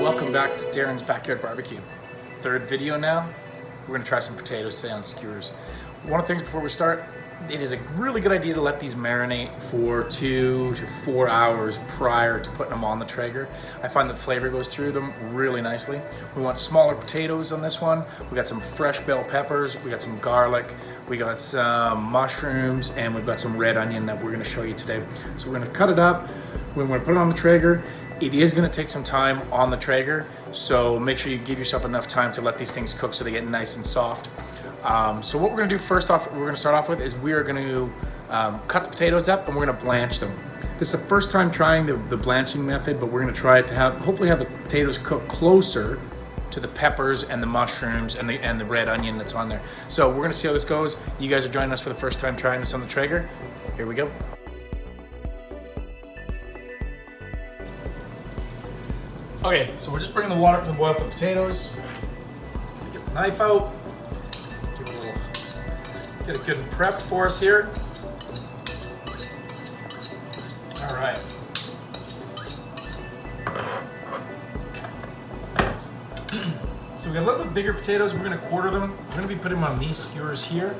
welcome back to Darren's Backyard Barbecue. Third video now. We're going to try some potatoes today on skewers. One of the things before we start, it is a really good idea to let these marinate for 2 to 4 hours prior to putting them on the Traeger. I find the flavor goes through them really nicely. We want smaller potatoes on this one. We got some fresh bell peppers, we got some garlic, we got some mushrooms, and we've got some red onion that we're going to show you today. So we're going to cut it up. We're going to put it on the Traeger. It is going to take some time on the Traeger, so make sure you give yourself enough time to let these things cook so they get nice and soft. So what we're going to do first off, we're going to start off with is we are going to cut the potatoes up and we're going to blanch them. This is the first time trying the blanching method, but we're going to try it to hopefully have the potatoes cook closer to the peppers and the mushrooms and the red onion that's on there. So we're going to see how this goes. You guys are joining us for the first time trying this on the Traeger. Here we go. Okay, so we're just bringing the water up to boil for the potatoes. Get the knife out. Get it good and prepped for us here. All right. So we got a little bit bigger potatoes. We're going to quarter them. We're going to be putting them on these skewers here.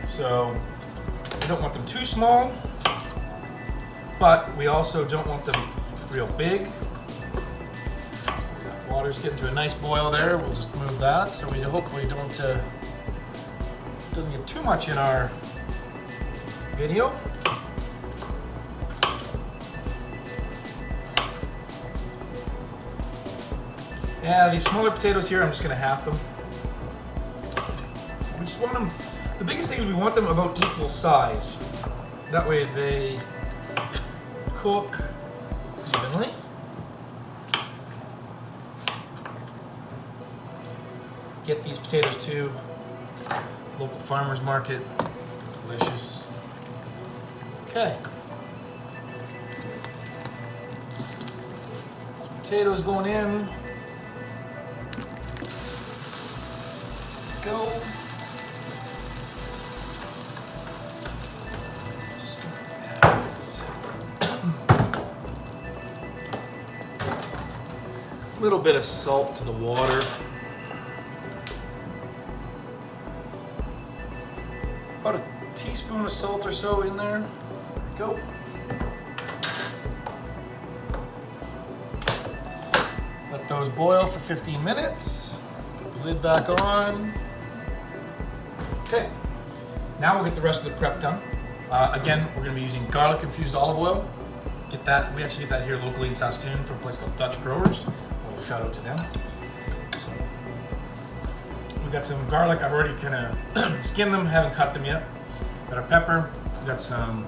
So we don't want them too small, but we also don't want them real big. Water's getting to a nice boil there. We'll just move that so we hopefully doesn't get too much in our video. Yeah, these smaller potatoes here, I'm just going to half them. We just want them, the biggest thing is we want them about equal size. That way they cook evenly. Get these potatoes to local farmer's market. Delicious. Okay. Potatoes going in. Go. Just gonna add a little bit of salt to the water. About a teaspoon of salt or so in there. There we go. Let those boil for 15 minutes. Put the lid back on. Okay. Now we'll get the rest of the prep done. Again, we're going to be using garlic infused olive oil. Get that. We actually get that here locally in Saskatoon from a place called Dutch Growers. A little shout out to them. So we've got some garlic. I've already kind of skinned them, haven't cut them yet. Got our pepper. We've got some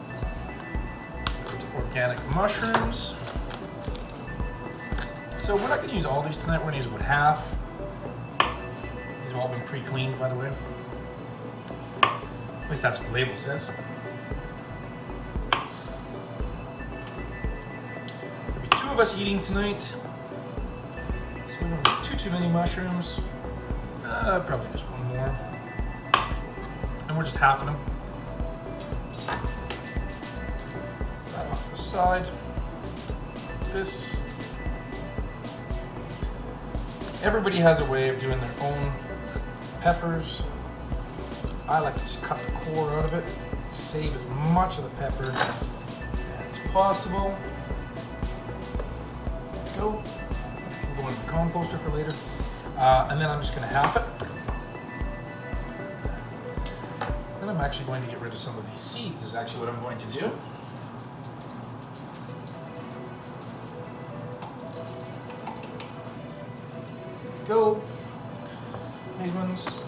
organic mushrooms. So we're not going to use all these tonight. We're going to use about half. These have all been pre-cleaned, by the way. At least that's what the label says. There'll be 2 of us eating tonight. So we don't need too many mushrooms. Probably just one more. And we're just halving them. That off to the side. This. Everybody has a way of doing their own peppers. I like to just cut the core out of it, save as much of the pepper as possible. There we go. We'll go in the composter for later. And then I'm just going to half it. Then I'm actually going to get rid of some of these seeds is actually what I'm going to do. Go. These ones.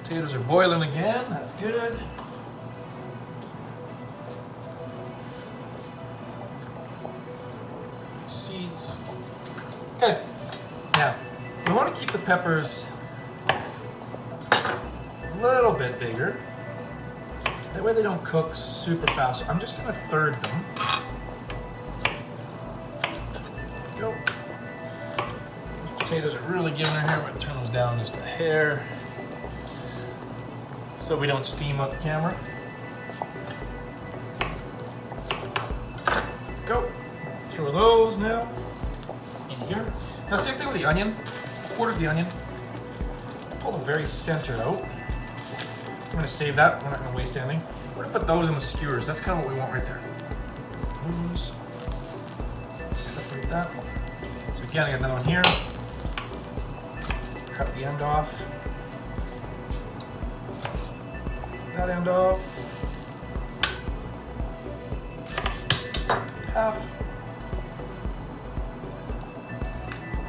Potatoes are boiling again. That's good. Seeds. Okay. Now, we want to keep the peppers a little bit bigger. That way they don't cook super fast. I'm just going to third them. Go. Those potatoes are really giving her hair. I'm going to turn those down just a hair so we don't steam out the camera. Go. Throw those now in here. Now same thing with the onion. Quarter the onion. Pull the very center out. I'm going to save that. We're not going to waste anything. We're going to put those in the skewers. That's kind of what we want right there. Those. Separate that. So again, I got another one here. Cut the end off. That end off. Half.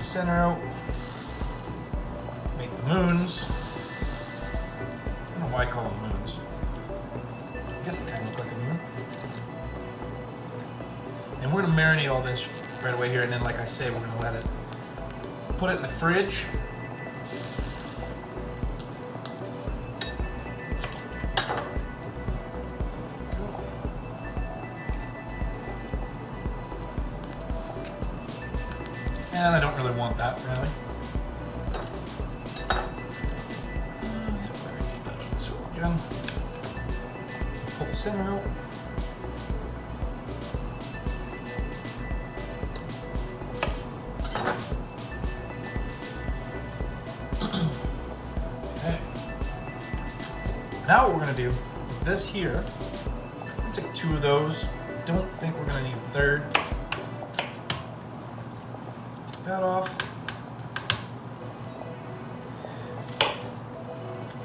Center out. Make the moons. I don't know why I call them moons. I guess they kind of look like a moon. And we're going to marinate all this right away here, and then like I say, we're going to let it, put it in the fridge. And I don't really want that, really. So again, pull the center out. Okay. Now what we're going to do, this here, I'll take 2 of those. Don't think we're going to need a third. That off.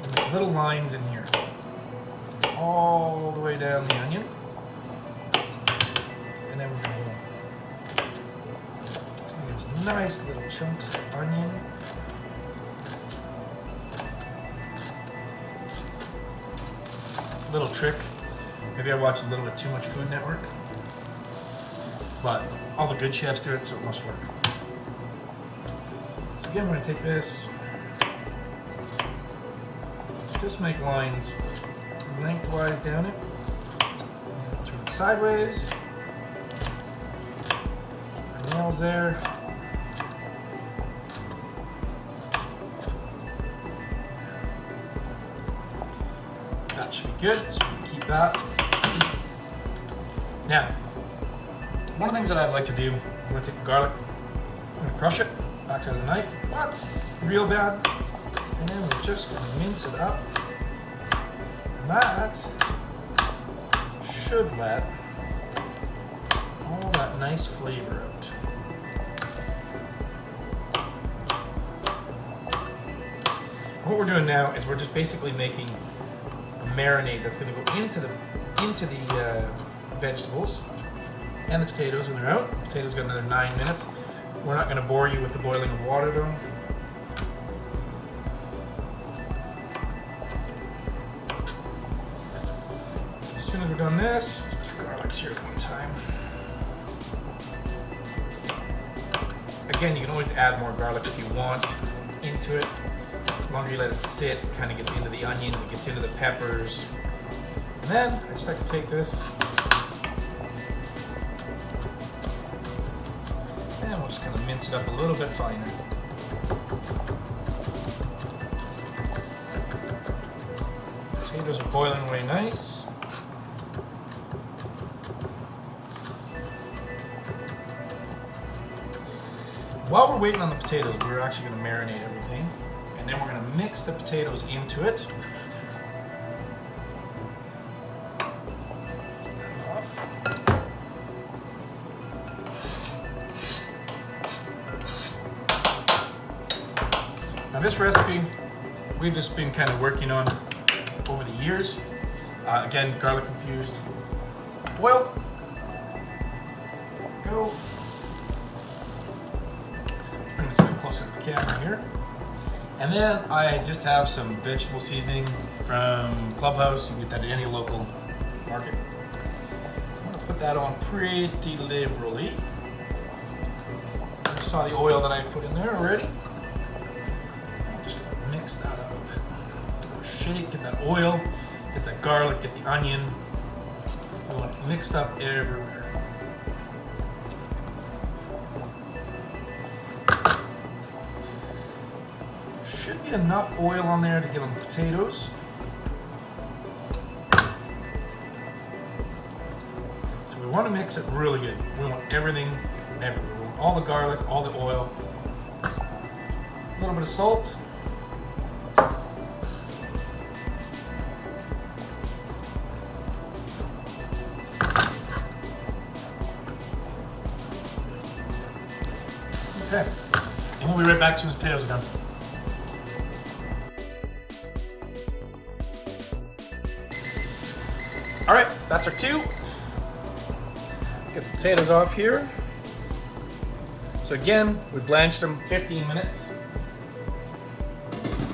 And make little lines in here, all the way down the onion, and then we're going to it's going to give us nice little chunks of onion. Little trick. Maybe I watched a little bit too much Food Network, but all the good chefs do it, so it must work. Again, I'm going to take this, just make lines lengthwise down it, turn it sideways, keep our nails there, that should be good, so we can keep that. Now, one of the things that I like to do, I'm going to take the garlic, I'm going to crush it, backside of the knife, not real bad, and then we're just going to mince it up. And that should let all that nice flavor out. What we're doing now is we're just basically making a marinade that's going to go into the vegetables and the potatoes when they're out. The potatoes got another 9 minutes. We're not going to bore you with the boiling of water though. So as soon as we're done this, 2 garlics here at one time. Again, you can always add more garlic if you want into it. The longer you let it sit, it kind of gets into the onions, it gets into the peppers. And then I just like to take this and we'll just kind of mince it up a little bit finer. Potatoes are boiling away nice. While we're waiting on the potatoes, we're actually going to marinate everything. And then we're going to mix the potatoes into it. Take that off. Now this recipe, we've just been kind of working on over the years. Again, garlic infused oil. Go. Bring this a bit closer to the camera here. And then I just have some vegetable seasoning from Clubhouse. You can get that at any local market. I'm going to put that on pretty liberally. You saw the oil that I put in there already. I'm just going to mix that up a bit. Give it a shake, get that oil, get that garlic, get the onion. I want it mixed up everywhere. Should be enough oil on there to get on the potatoes. So we we want to mix it really good. We want everything everywhere. We want all the garlic, all the oil, a little bit of salt. Okay, and we'll be right back to the potatoes are done. All right, that's our cue. Get the potatoes off here. So again, we blanched them 15 minutes.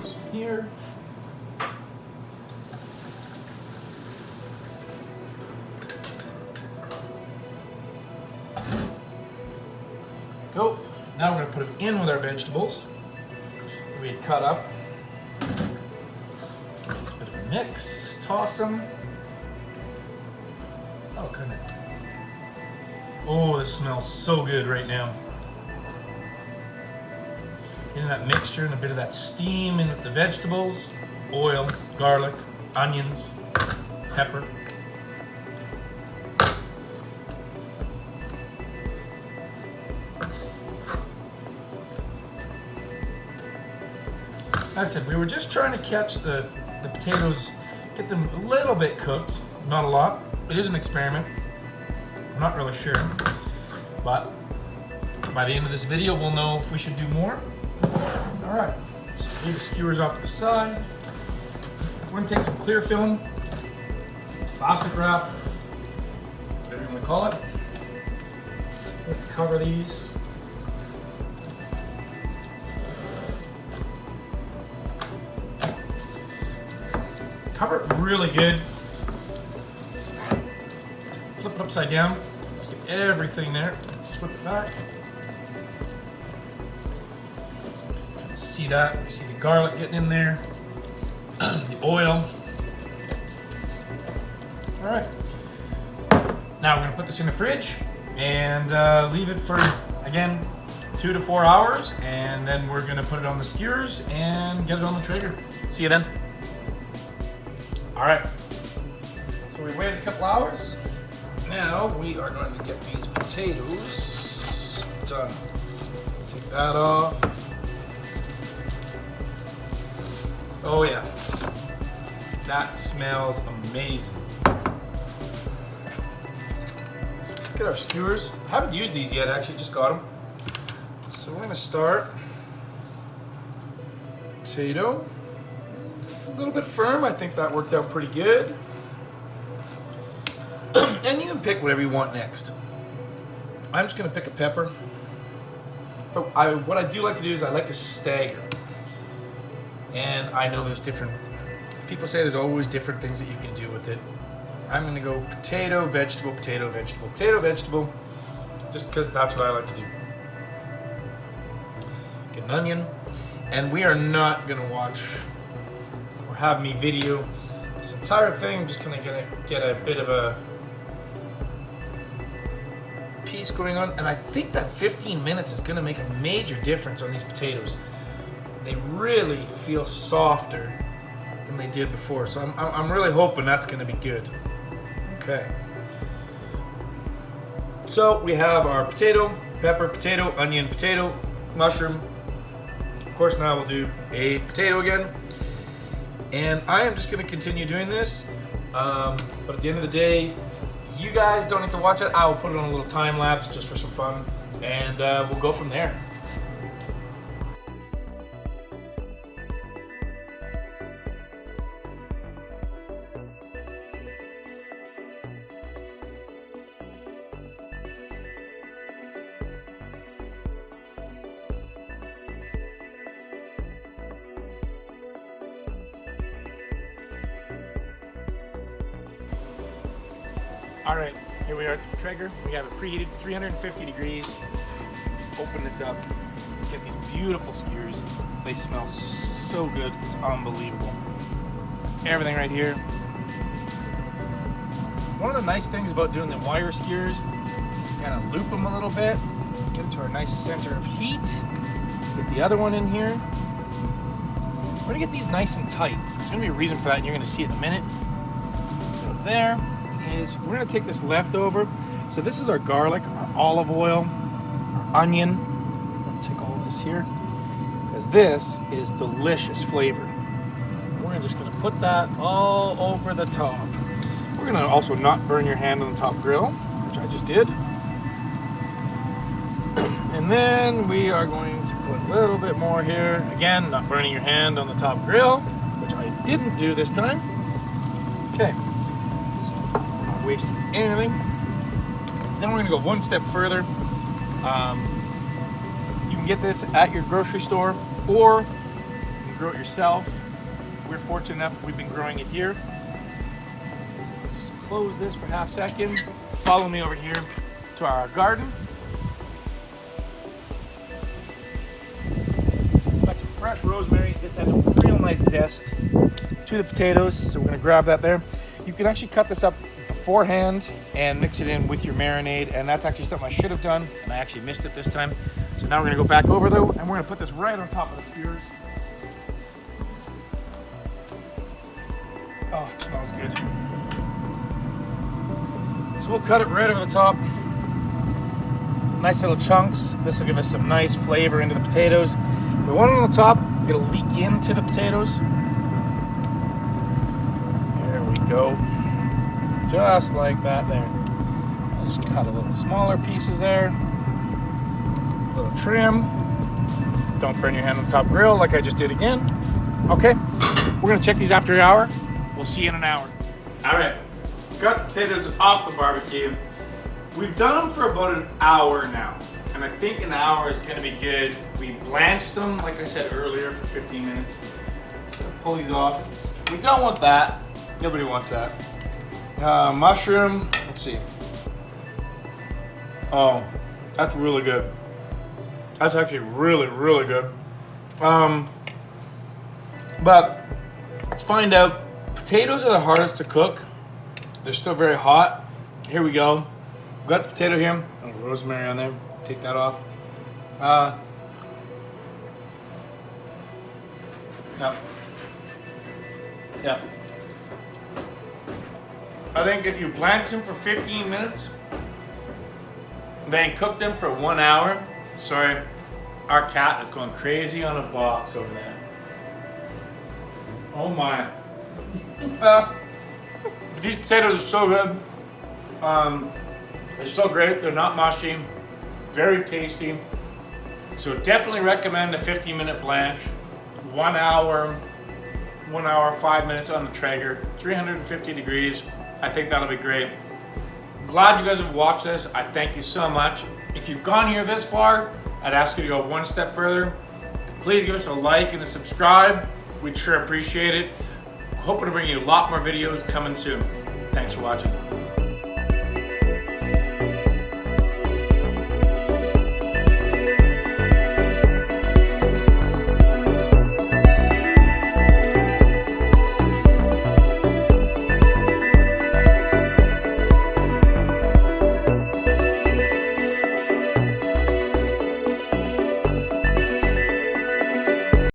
So here. Go. Now we're going to put them in with our vegetables that we had cut up. Give these a bit of a mix. Toss them. Oh, goodness. Oh, this smells so good right now. Getting that mixture and a bit of that steam in with the vegetables. Oil, garlic, onions, pepper. As I said, we were just trying to catch the potatoes, get them a little bit cooked, not a lot. It is an experiment. I'm not really sure, but by the end of this video, we'll know if we should do more. All right, so leave the skewers off to the side. We're gonna take some clear film, plastic wrap, whatever you want to call it. We'll cover these. Cover it really good. Flip it upside down. Let's get everything there. Flip it back. Kind of see that. You see the garlic getting in there. The oil. All right. Now we're gonna put this in the fridge and leave it for, again, 2 to 4 hours, and then we're gonna put it on the skewers and get it on the Traeger. See you then. All right, so we waited a couple hours. Now we are going to get these potatoes done. Take that off. Oh yeah, that smells amazing. Let's get our skewers. I haven't used these yet, actually, just got them. So we're gonna start. Potato. A little bit firm. I think that worked out pretty good. And you can pick whatever you want next. I'm just going to pick a pepper. But what I do like to do is I like to stagger. And I know there's different, people say there's always different things that you can do with it. I'm going to go potato, vegetable, potato, vegetable, potato, vegetable. Just because that's what I like to do. Get an onion. And we are not going to watch have me video this entire thing. I'm just gonna get a bit of a piece going on, and I think that 15 minutes is gonna make a major difference on these potatoes. They really feel softer than they did before, so I'm really hoping that's gonna be good. Okay. So we have our potato, pepper, potato, onion, potato, mushroom. Of course, now we'll do a potato again. And I am just going to continue doing this, but at the end of the day, you guys don't need to watch it. I will put it on a little time lapse just for some fun, and we'll go from there. All right, here we are at the Traeger. We have it preheated 350 degrees. Open this up, get these beautiful skewers. They smell so good, it's unbelievable. Everything right here. One of the nice things about doing the wire skewers, kind of loop them a little bit, get it to our nice center of heat. Let's get the other one in here. We're gonna get these nice and tight. There's gonna be a reason for that, and you're gonna see it in a minute. Go there. is we're gonna take this leftover. So this is our garlic, our olive oil, our onion. I'm gonna take all this here because this is delicious flavor. We're just gonna put that all over the top. We're gonna also not burn your hand on the top grill, which I just did. And then we are going to put a little bit more here. Again, not burning your hand on the top grill, which I didn't do this time. Okay, so not wasting anything. Then we're gonna go one step further. You can get this at your grocery store, or you can grow it yourself. We're fortunate enough we've been growing it here. Let's just close this for half a second. Follow me over here to our garden. Got some fresh rosemary. This has a real nice zest to the potatoes, so we're gonna grab that there. You can actually cut this up beforehand and mix it in with your marinade, and that's actually something I should have done, and I actually missed it this time. So now we're gonna go back over though, and we're gonna put this right on top of the skewers. Oh, it smells good. So we'll cut it right over the top. Nice little chunks. This will give us some nice flavor into the potatoes. We want it on the top, it'll leak into the potatoes. There we go. Just like that there. I'll just cut a little smaller pieces there. A little trim. Don't burn your hand on the top grill like I just did again. Okay, we're gonna check these after an hour. We'll see you in an hour. All right, got the potatoes off the barbecue. We've done them for about an hour now, and I think an hour is gonna be good. We blanched them, like I said earlier, for 15 minutes. So pull these off. We don't want that. Nobody wants that. Mushroom, let's see. Oh, that's really good. That's actually really, really good. But let's find out. Potatoes are the hardest to cook. They're still very hot. Here we go. We've got the potato here. Oh, rosemary on there. Take that off. Yeah. I think if you blanch them for 15 minutes, then cook them for 1 hour. Sorry, our cat is going crazy on a box over there. Oh my. These potatoes are so good. They're so great. They're not mushy. Very tasty. So definitely recommend a 15-minute blanch. 1 hour, 5 minutes on the Traeger. 350 degrees. I think that'll be great. Glad you guys have watched this. I thank you so much. If you've gone here this far, I'd ask you to go one step further. Please give us a like and a subscribe. We'd sure appreciate it. Hoping to bring you a lot more videos coming soon. Thanks for watching.